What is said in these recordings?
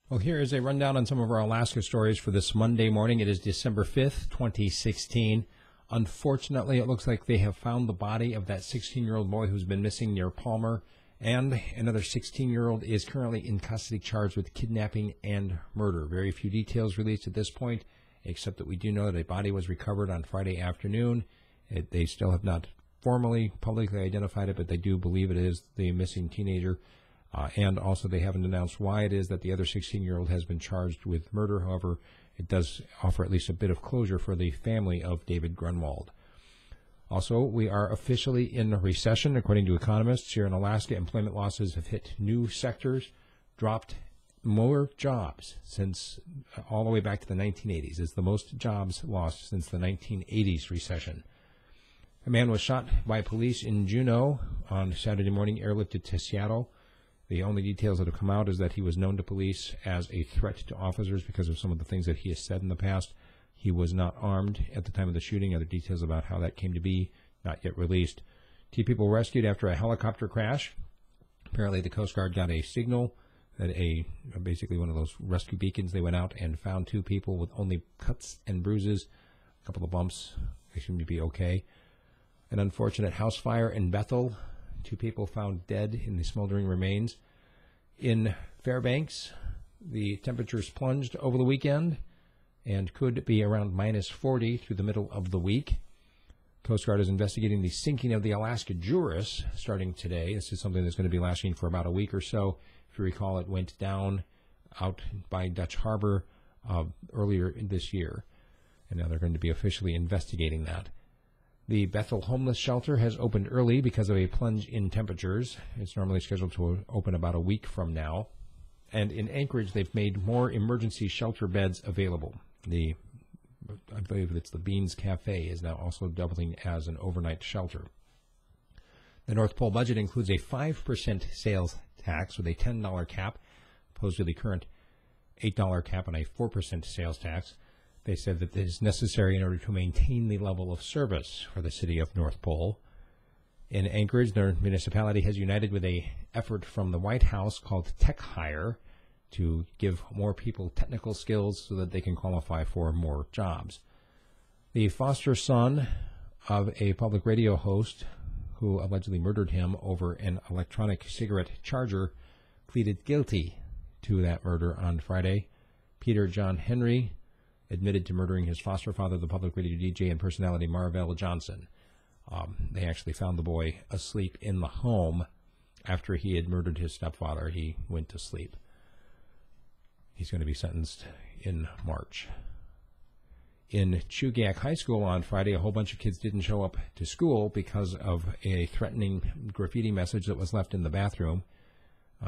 Well, here is a rundown on some of our Alaska stories for this Monday morning. It is December 5th, 2016. Unfortunately, it looks like they have found the body of that 16-year-old boy who's been missing near Palmer, and another 16-year-old is currently in custody charged with kidnapping and murder. Very few details released at this point, except that we do know that a body was recovered on Friday afternoon. They still have not formally, publicly identified it, but they do believe it is the missing teenager. And also they haven't announced why it is that the other 16-year-old has been charged with murder. However, it does offer at least a bit of closure for the family of David Grunwald. Also, we are officially in a recession, according to economists. Here in Alaska, employment losses have hit new sectors, dropped more jobs since all the way back to the 1980s. It's the most jobs lost since the 1980s recession. A man was shot by police in Juneau on Saturday morning, airlifted to Seattle. The only details that have come out is that he was known to police as a threat to officers because of some of the things that he has said in the past. He was not armed at the time of the shooting. Other details about how that came to be, not yet released. Two people rescued after a helicopter crash. Apparently the Coast Guard got a signal that basically one of those rescue beacons. They went out and found two people with only cuts and bruises, a couple of bumps. They seem to be okay. An unfortunate house fire in Bethel. Two people found dead in the smoldering remains. In Fairbanks, the temperatures plunged over the weekend and could be around minus 40 through the middle of the week. Coast Guard is investigating the sinking of the Alaska Juris starting today. This is something that's going to be lasting for about a week or so. If you recall, it went down out by Dutch Harbor earlier this year, and now they're going to be officially investigating that. The Bethel Homeless Shelter has opened early because of a plunge in temperatures. It's normally scheduled to open about a week from now. And in Anchorage, they've made more emergency shelter beds available. I believe it's the Beans Cafe is now also doubling as an overnight shelter. The North Pole budget includes a 5% sales tax with a $10 cap, opposed to the current $8 cap and a 4% sales tax. They said that this is necessary in order to maintain the level of service for the city of North Pole. In Anchorage, their municipality has united with an effort from the White House called Tech Hire to give more people technical skills so that they can qualify for more jobs. The foster son of a public radio host who allegedly murdered him over an electronic cigarette charger pleaded guilty to that murder on Friday. Peter John Henry admitted to murdering his foster father, the public radio DJ and personality Marvell Johnson. They actually found the boy asleep in the home after he had murdered his stepfather. He went to sleep. He's going to be sentenced in March. In Chugach High School on Friday, a whole bunch of kids didn't show up to school because of a threatening graffiti message that was left in the bathroom.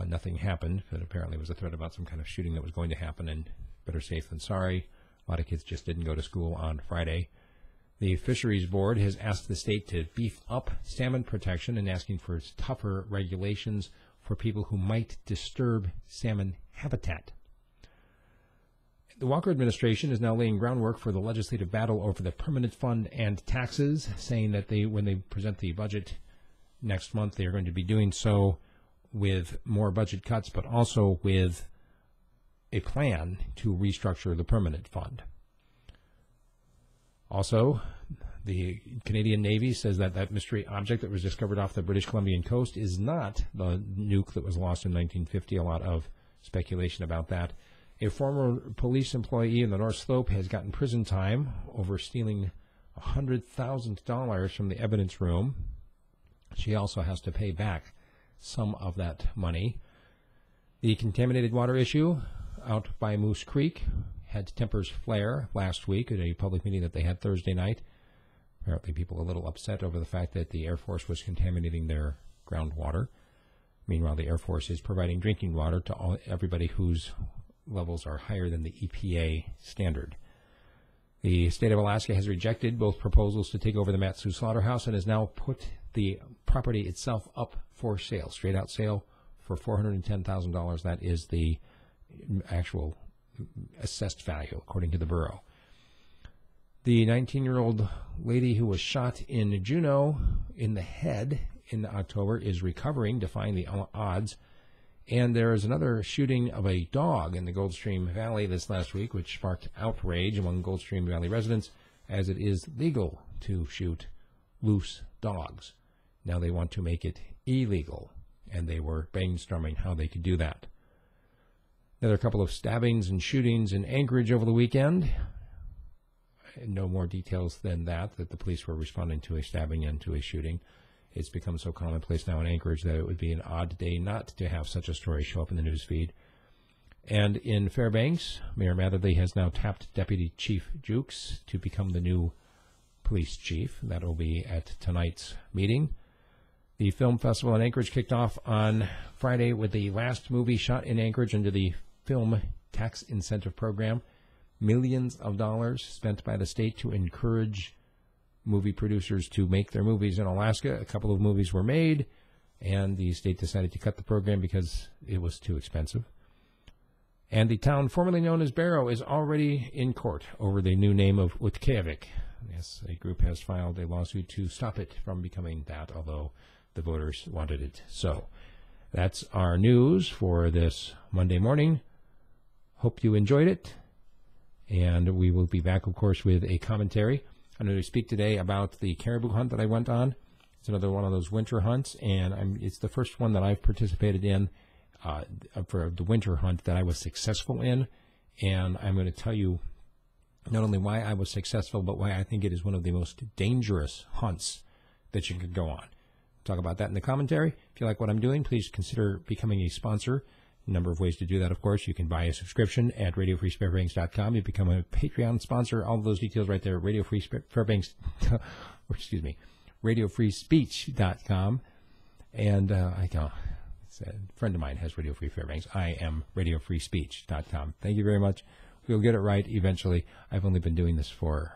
Nothing happened, but apparently it was a threat about some kind of shooting that was going to happen, and better safe than sorry. A lot of kids just didn't go to school on Friday. The Fisheries Board has asked the state to beef up salmon protection and asking for tougher regulations for people who might disturb salmon habitat. The Walker administration is now laying groundwork for the legislative battle over the permanent fund and taxes, saying that when they present the budget next month, they are going to be doing so with more budget cuts, but also with a plan to restructure the permanent fund. Also, the Canadian Navy says that that mystery object that was discovered off the British Columbian coast is not the nuke that was lost in 1950. A lot of speculation about that. A former police employee in the North Slope has gotten prison time over stealing $100,000 from the evidence room. She also has to pay back some of that money. The contaminated water issue out by Moose Creek had tempers flare last week at a public meeting that they had Thursday night. Apparently people a little upset over the fact that the Air Force was contaminating their groundwater. Meanwhile, the Air Force is providing drinking water to everybody whose levels are higher than the EPA standard. The state of Alaska has rejected both proposals to take over the Mat-Su slaughterhouse and has now put the property itself up for sale, straight out sale for $410,000. That is the actual assessed value, according to the borough. The 19-year-old lady who was shot in Juneau in the head in October is recovering, defying the odds, And there is another shooting of a dog in the Goldstream Valley this last week, which sparked outrage among Goldstream Valley residents, as it is legal to shoot loose dogs. Now they want to make it illegal, and they were brainstorming how they could do that. Another couple of stabbings and shootings in Anchorage over the weekend. No more details than that the police were responding to a stabbing and to a shooting. It's become so commonplace now in Anchorage that it would be an odd day not to have such a story show up in the news feed. And in Fairbanks, Mayor Matherly has now tapped Deputy Chief Jukes to become the new police chief. That will be at tonight's meeting. The film festival in Anchorage kicked off on Friday with the last movie shot in Anchorage under the Film Tax Incentive Program. Millions of dollars spent by the state to encourage movie producers to make their movies in Alaska. A couple of movies were made, and the state decided to cut the program because it was too expensive. And the town formerly known as Barrow is already in court over the new name of Utqiagvik. Yes, a group has filed a lawsuit to stop it from becoming that, although the voters wanted it so. That's our news for this Monday morning. Hope you enjoyed it. And we will be back, of course, with a commentary. I'm going to speak today about the caribou hunt that I went on. It's another one of those winter hunts, and it's the first one that I've participated in for the winter hunt that I was successful in. And I'm going to tell you not only why I was successful, but why I think it is one of the most dangerous hunts that you can go on. Talk about that in the commentary. If you like what I'm doing, please consider becoming a sponsor. A number of ways to do that, of course. You can buy a subscription at RadioFreeFairbanks.com. You become a Patreon sponsor. All of those details right there, RadioFreeSpeech.com. And a friend of mine has Radio Free Fairbanks. I am RadioFreeSpeech.com. Thank you very much. We'll get it right eventually. I've only been doing this for